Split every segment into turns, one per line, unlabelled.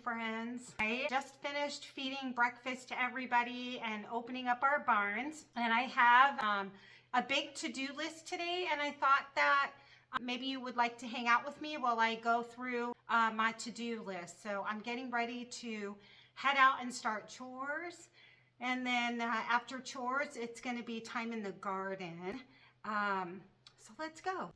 friends. I just finished feeding breakfast to everybody and opening up our barns. And I have a big to-do list today, and I thought that maybe you would like to hang out with me while I go through my to-do list. So I'm getting ready to head out and start chores. And then after chores, it's going to be time in the garden. So let's go.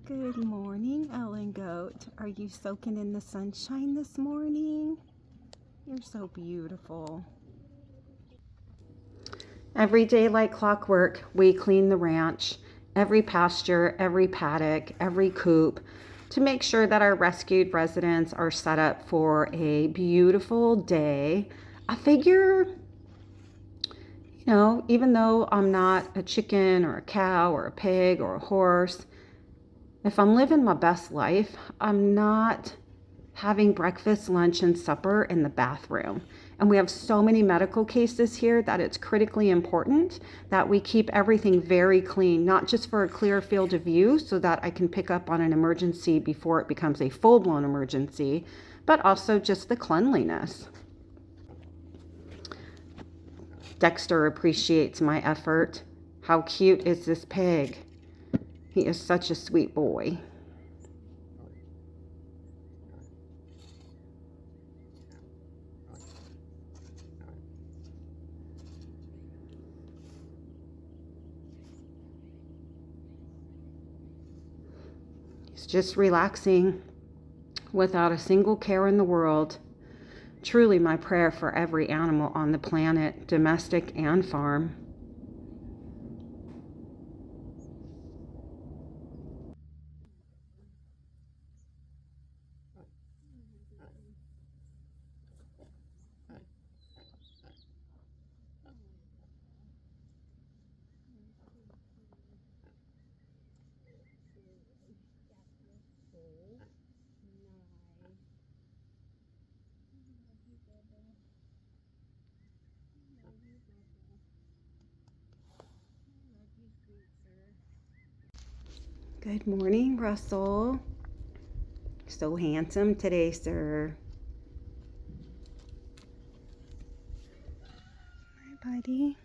Good morning, Ellen Goat. Are you soaking in the sunshine this morning? You're so beautiful. Every day like clockwork, we clean the ranch, every pasture, every paddock, every coop, to make sure that our rescued residents are set up for a beautiful day. I figure, even though I'm not a chicken or a cow or a pig or a horse, if I'm living my best life, I'm not having breakfast, lunch, and supper in the bathroom. And we have so many medical cases here that it's critically important that we keep everything very clean, not just for a clear field of view so that I can pick up on an emergency before it becomes a full-blown emergency, but also just the cleanliness. Dexter appreciates my effort. How cute is this pig? He is such a sweet boy. He's just relaxing without a single care in the world. Truly my prayer for every animal on the planet, domestic and farm. Good morning, Russell. So handsome today, sir. Hi, buddy.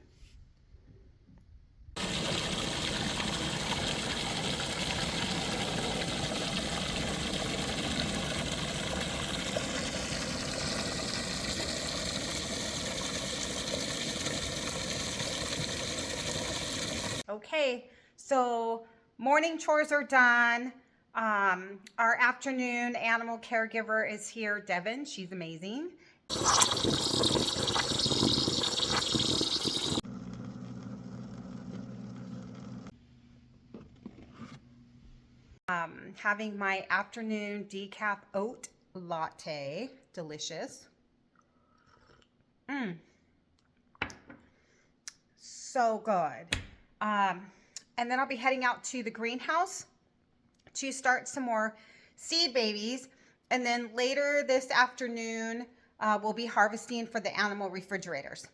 Okay, so morning chores are done. Our afternoon animal caregiver is here, Devin. She's amazing. Having my afternoon decaf oat latte. Delicious. So good. And then I'll be heading out to the greenhouse to start some more seed babies. And then later this afternoon, we'll be harvesting for the animal refrigerators.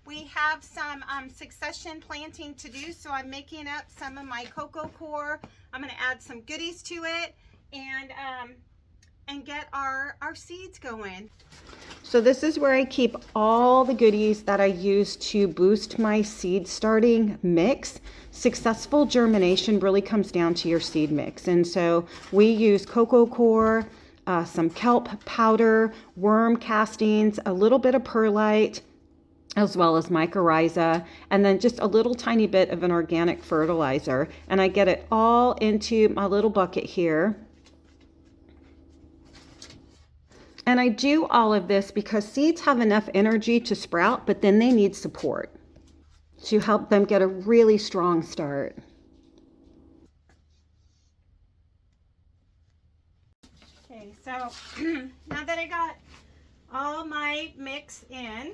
We have some succession planting to do, so I'm making up some of my cocoa coir. I'm going to add some goodies to it and get our seeds going. So this is where I keep all the goodies that I use to boost my seed starting mix. Successful germination really comes down to your seed mix. And so we use cocoa coir, some kelp powder, worm castings, a little bit of perlite, as well as mycorrhiza, and then just a little tiny bit of an organic fertilizer. And I get it all into my little bucket here. And I do all of this because seeds have enough energy to sprout, but then they need support. to help them get a really strong start. Okay, so now that I got all my mix in,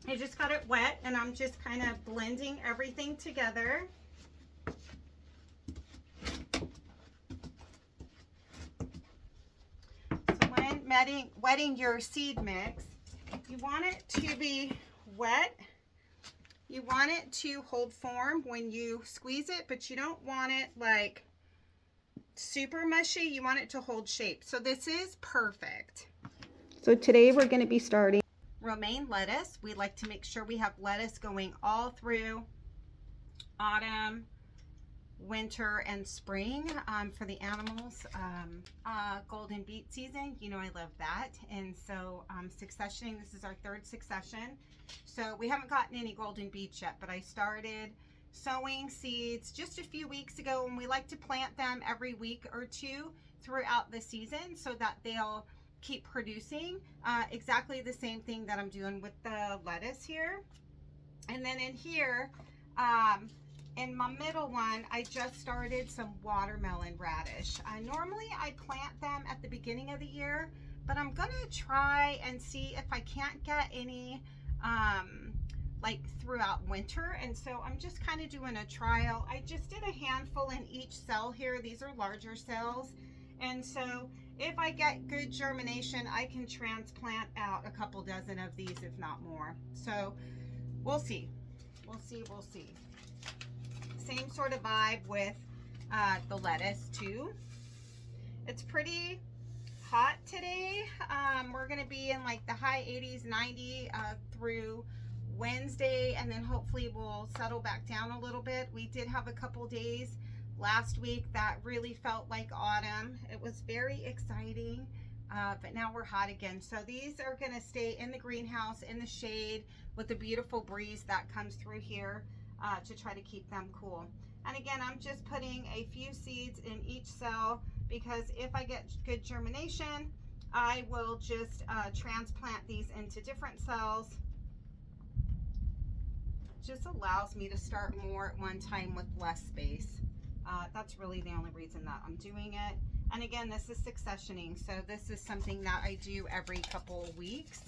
I just got it wet and I'm just kind of blending everything together. So when wetting your seed mix, you want it to be wet. You want it to hold form when you squeeze it, but you don't want it like super mushy. You want it to hold shape. So this is perfect. So today we're going to be starting romaine lettuce. We like to make sure we have lettuce going all through autumn, winter, and spring for the animals. Golden beet season, you know I love that. And so successioning, this is our third succession. So we haven't gotten any golden beets yet, but I started sowing seeds just a few weeks ago, and we like to plant them every week or two throughout the season so that they'll keep producing. Exactly the same thing that I'm doing with the lettuce here. And then in here, in my middle one, I just started some watermelon radish. Normally I plant them at the beginning of the year, but I'm gonna try and see if I can't get any like throughout winter. And so I'm just kind of doing a trial. I just did a handful in each cell here. These are larger cells. And so if I get good germination, I can transplant out a couple dozen of these, if not more. So we'll see. We'll see. Same sort of vibe with the lettuce too. It's pretty hot today. We're gonna be in like the high 80s, 90 through Wednesday, and then hopefully we'll settle back down a little bit. We did have a couple days last week that really felt like autumn. It was very exciting, but now we're hot again. So these are gonna stay in the greenhouse in the shade with the beautiful breeze that comes through here to try to keep them cool. And again, I'm just putting a few seeds in each cell because if I get good germination, I will just transplant these into different cells. Just allows me to start more at one time with less space. That's really the only reason that I'm doing it. And again, this is successioning, so this is something that I do every couple of weeks.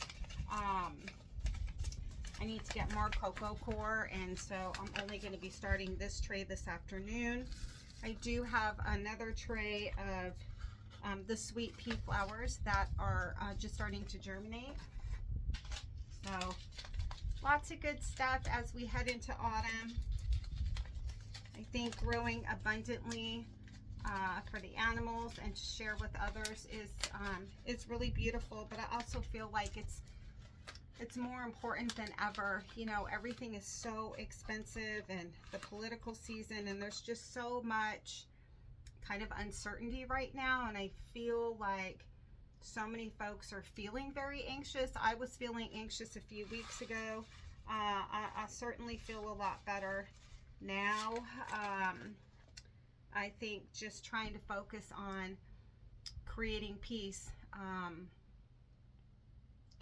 I need to get more cocoa coir, and so I'm only going to be starting this tray this afternoon. I do have another tray of the sweet pea flowers that are just starting to germinate. So lots of good stuff as we head into autumn. I think growing abundantly for the animals and to share with others is really beautiful, but I also feel like it's more important than ever. You know, everything is so expensive, and the political season, and there's just so much kind of uncertainty right now, and I feel like so many folks are feeling very anxious. I was feeling anxious a few weeks ago. I certainly feel a lot better now. I think just trying to focus on creating peace,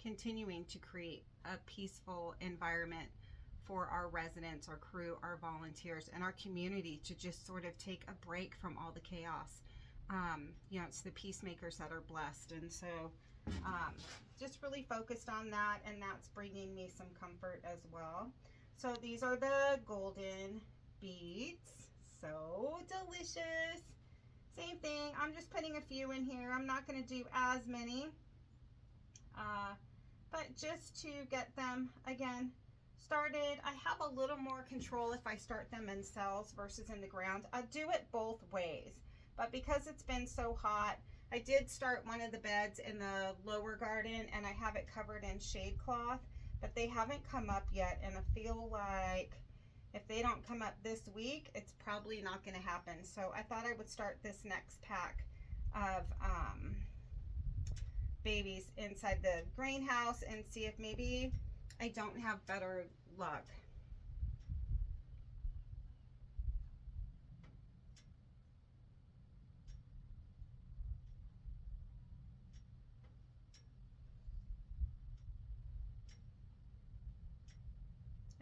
continuing to create a peaceful environment for our residents, our crew, our volunteers, and our community to just sort of take a break from all the chaos. You know, it's the peacemakers that are blessed, and so just really focused on that, and that's bringing me some comfort as well. So these are the golden beets, so delicious. Same thing, I'm just putting a few in here. I'm not going to do as many, but just to get them again started. I have a little more control if I start them in cells versus in the ground. I do it both ways, but because it's been so hot, I did start one of the beds in the lower garden, and I have it covered in shade cloth, but they haven't come up yet, and I feel like if they don't come up this week, it's probably not going to happen. So I thought I would start this next pack of babies inside the greenhouse and see if maybe I don't have better luck.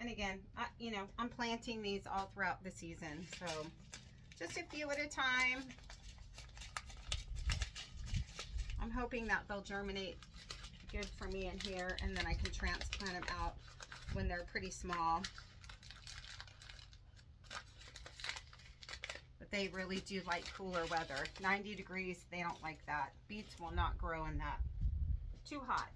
And again, you know, I'm planting these all throughout the season, so just a few at a time. I'm hoping that they'll germinate good for me in here, and then I can transplant them out when they're pretty small. But they really do like cooler weather. 90 degrees, they don't like that. Beets will not grow in that. Too hot.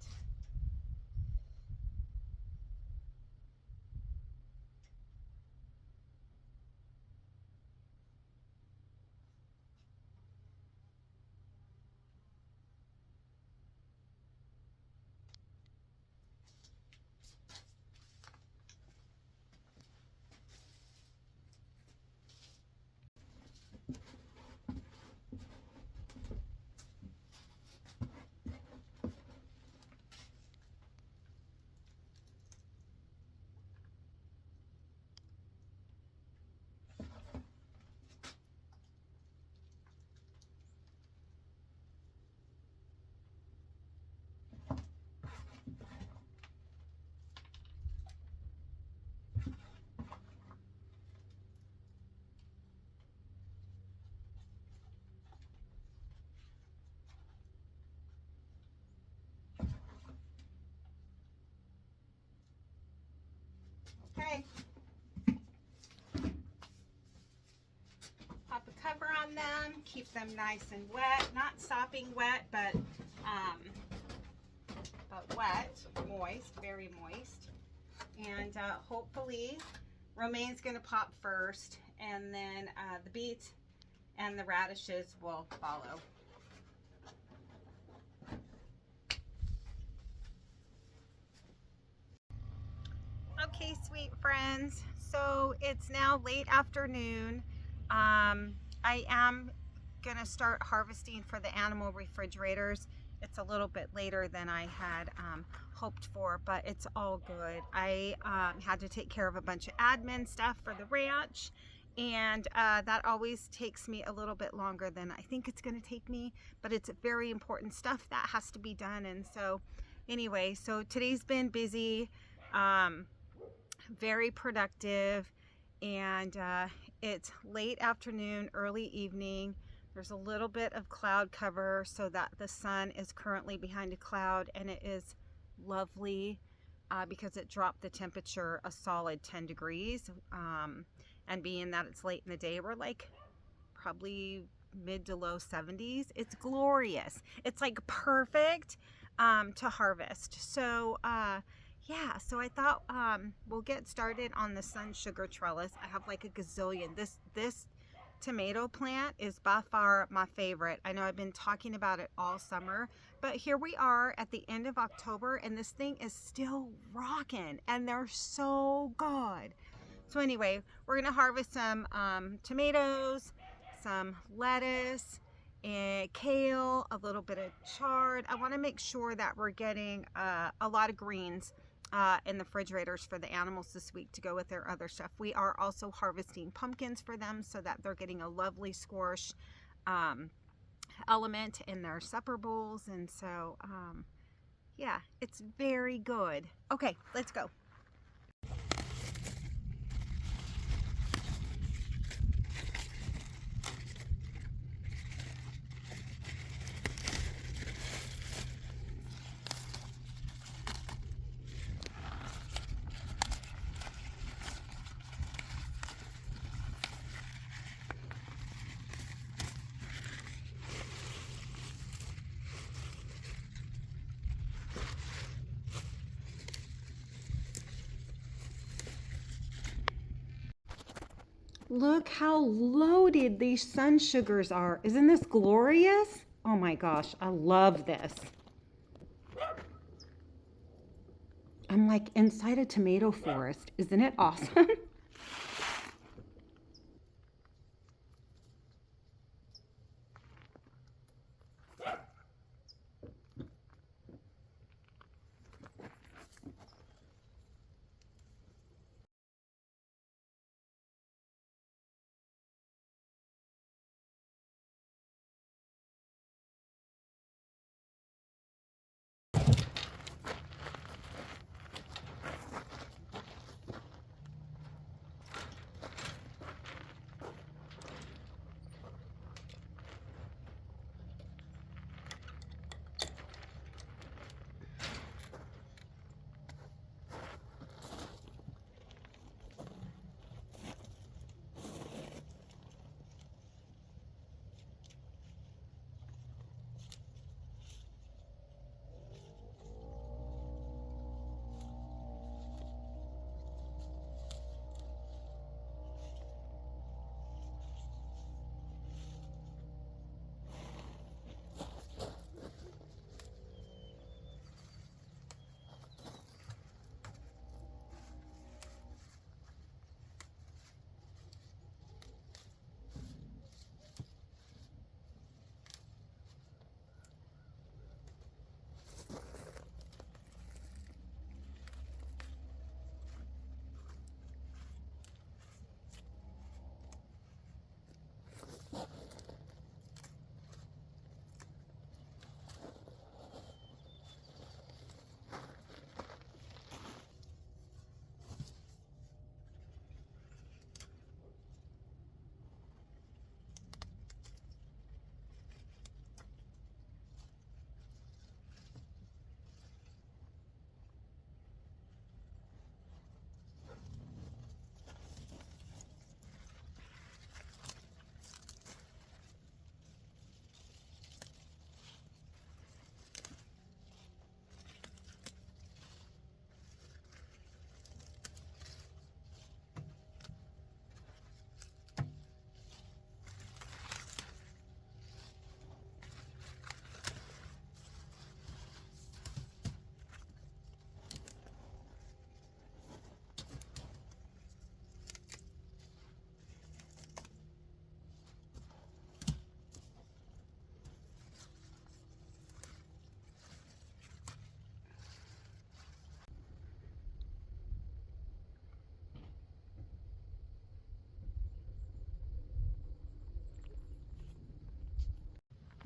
Okay. Pop a cover on them, keep them nice and wet, not sopping wet, but wet, moist, very moist. And hopefully romaine's gonna pop first, and then the beets and the radishes will follow. Okay, sweet friends, so it's now late afternoon. I am gonna start harvesting for the animal refrigerators. It's a little bit later than I had hoped for, but it's all good. I had to take care of a bunch of admin stuff for the ranch, and that always takes me a little bit longer than I think it's gonna take me, but it's very important stuff that has to be done. And so anyway, so today's been busy, very productive, and it's late afternoon, early evening. There's a little bit of cloud cover so that the sun is currently behind a cloud, and it is lovely because it dropped the temperature a solid 10 degrees. And being that it's late in the day, we're like probably mid to low 70s. It's glorious. It's like perfect to harvest. So yeah, so I thought we'll get started on the sun sugar trellis. I have like a gazillion. This tomato plant is by far my favorite. I know I've been talking about it all summer, but here we are at the end of October, and this thing is still rocking, and they're so good. So anyway, we're gonna harvest some tomatoes, some lettuce, and kale, a little bit of chard. I want to make sure that we're getting a lot of greens in the refrigerators for the animals this week to go with their other stuff. We are also harvesting pumpkins for them so that they're getting a lovely squash element in their supper bowls. And so yeah, it's very good. Okay, let's go. Look how loaded these sun sugars are. Isn't this glorious? Oh my gosh, I love this. I'm like inside a tomato forest. Isn't it awesome?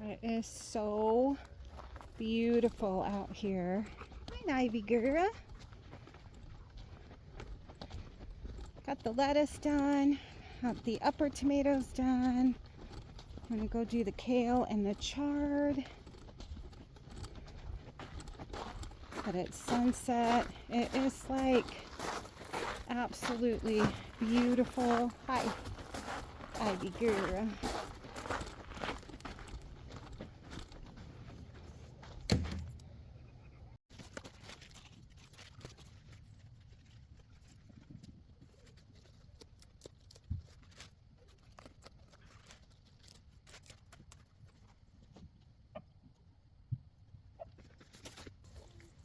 It is so beautiful out here. Hi, Ivy girl. Got the lettuce done. Got the upper tomatoes done. I'm gonna go do the kale and the chard. But it's sunset. It is like absolutely beautiful. Hi, Ivy girl.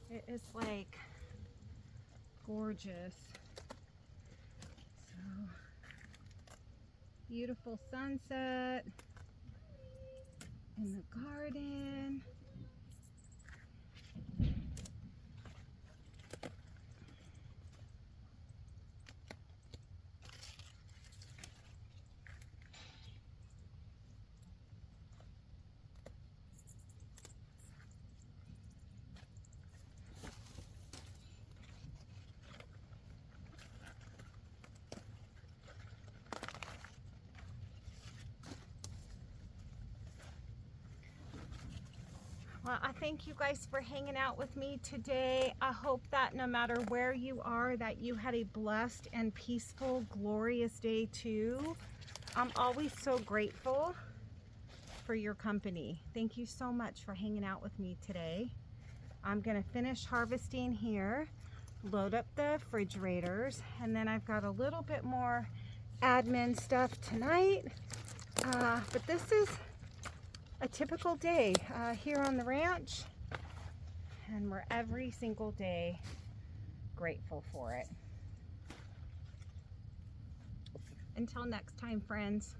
It is like gorgeous. So beautiful sunset in the garden. Well, I thank you guys for hanging out with me today. I hope that no matter where you are, that you had a blessed and peaceful, glorious day too. I'm always so grateful for your company. Thank you so much for hanging out with me today. I'm gonna finish harvesting here, load up the refrigerators, and then I've got a little bit more admin stuff tonight. But this is a typical day here on the ranch, and we're every single day grateful for it. Until next time, friends.